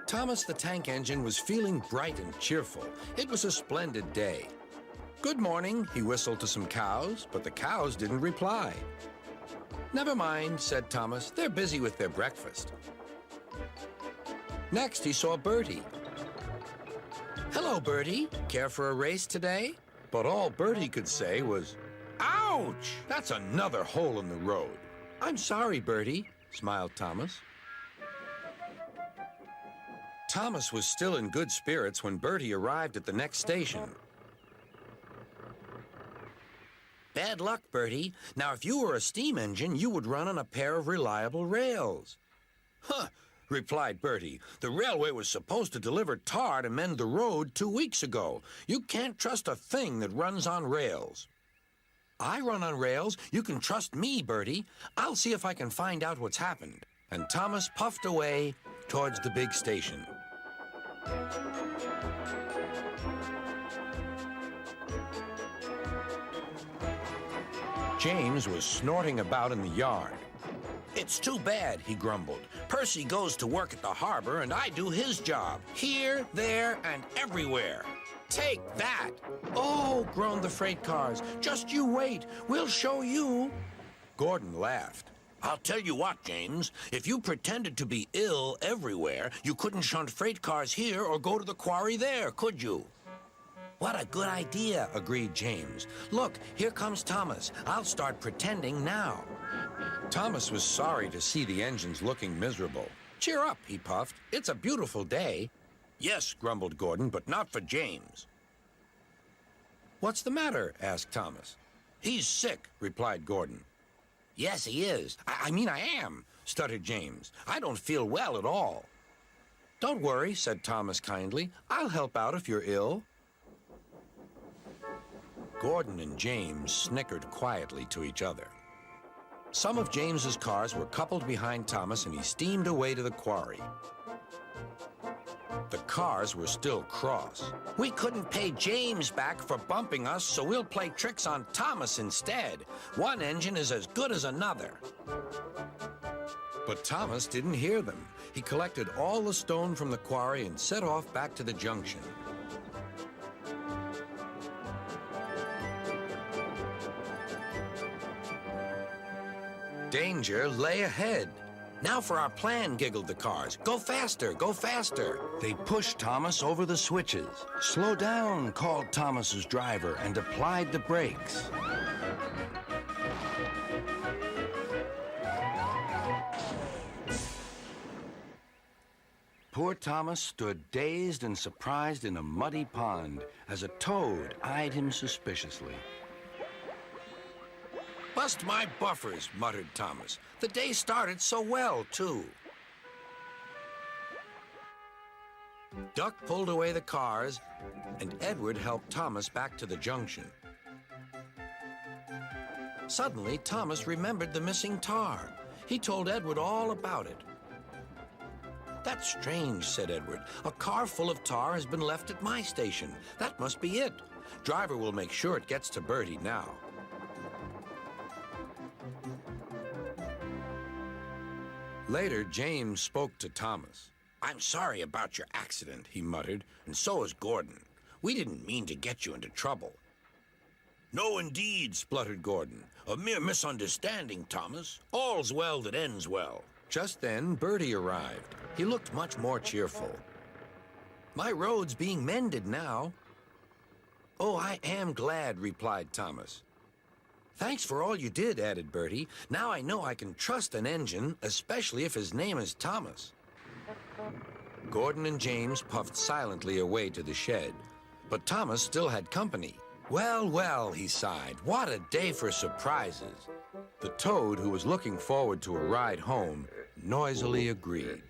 Thomas the Tank Engine was feeling bright and cheerful. It was a splendid day. "Good morning," he whistled to some cows, but the cows didn't reply. "Never mind," said Thomas. "They're busy with their breakfast." Next, he saw Bertie. "Hello, Bertie. Care for a race today?" But all Bertie could say was, "Ouch! That's another hole in the road." "I'm sorry, Bertie," smiled Thomas. Thomas was still in good spirits when Bertie arrived at the next station. "Bad luck, Bertie. Now, if you were a steam engine, you would run on a pair of reliable rails." "Huh," replied Bertie. "The railway was supposed to deliver tar to mend the road 2 weeks ago. You can't trust a thing that runs on rails." "I run on rails. You can trust me, Bertie. I'll see if I can find out what's happened." And Thomas puffed away towards the big station. James was snorting about in the yard. "It's too bad," he grumbled. "Percy goes to work at the harbor, and I do his job, here, there, and everywhere. Take that!" "Oh," groaned the freight cars, "just you wait. We'll show you." Gordon laughed. "I'll tell you what, James. If you pretended to be ill everywhere, you couldn't shunt freight cars here or go to the quarry there, could you?" "What a good idea," agreed James. "Look, here comes Thomas. I'll start pretending now." Thomas was sorry to see the engines looking miserable. "Cheer up," he puffed. "It's a beautiful day." "Yes," grumbled Gordon, "but not for James." "What's the matter?" asked Thomas. "He's sick," replied Gordon. "Yes, he is. I mean, I am," stuttered James. "I don't feel well at all." "Don't worry," said Thomas kindly. "I'll help out if you're ill." Gordon and James snickered quietly to each other. Some of James's cars were coupled behind Thomas, and he steamed away to the quarry. The cars were still cross. "We couldn't pay James back for bumping us, so we'll play tricks on Thomas instead. One engine is as good as another." But Thomas didn't hear them. He collected all the stone from the quarry and set off back to the junction. Danger lay ahead. "Now for our plan," giggled the cars. "Go faster, go faster." They pushed Thomas over the switches. "Slow down," called Thomas's driver, and applied the brakes. Poor Thomas stood dazed and surprised in a muddy pond as a toad eyed him suspiciously. "Bust my buffers," muttered Thomas. "The day started so well, too." Duck pulled away the cars, and Edward helped Thomas back to the junction. Suddenly, Thomas remembered the missing tar. He told Edward all about it. "That's strange," said Edward. "A car full of tar has been left at my station. That must be it. Driver will make sure it gets to Bertie now." Later, James spoke to Thomas. "I'm sorry about your accident," he muttered, "and so is Gordon. We didn't mean to get you into trouble." "No, indeed," spluttered Gordon. "A mere misunderstanding, Thomas. All's well that ends well." Just then, Bertie arrived. He looked much more cheerful. "My road's being mended now." "Oh, I am glad," replied Thomas. "Thanks for all you did," added Bertie. "Now I know I can trust an engine, especially if his name is Thomas." Gordon and James puffed silently away to the shed, but Thomas still had company. "Well, well," he sighed, "what a day for surprises." The toad, who was looking forward to a ride home, noisily agreed.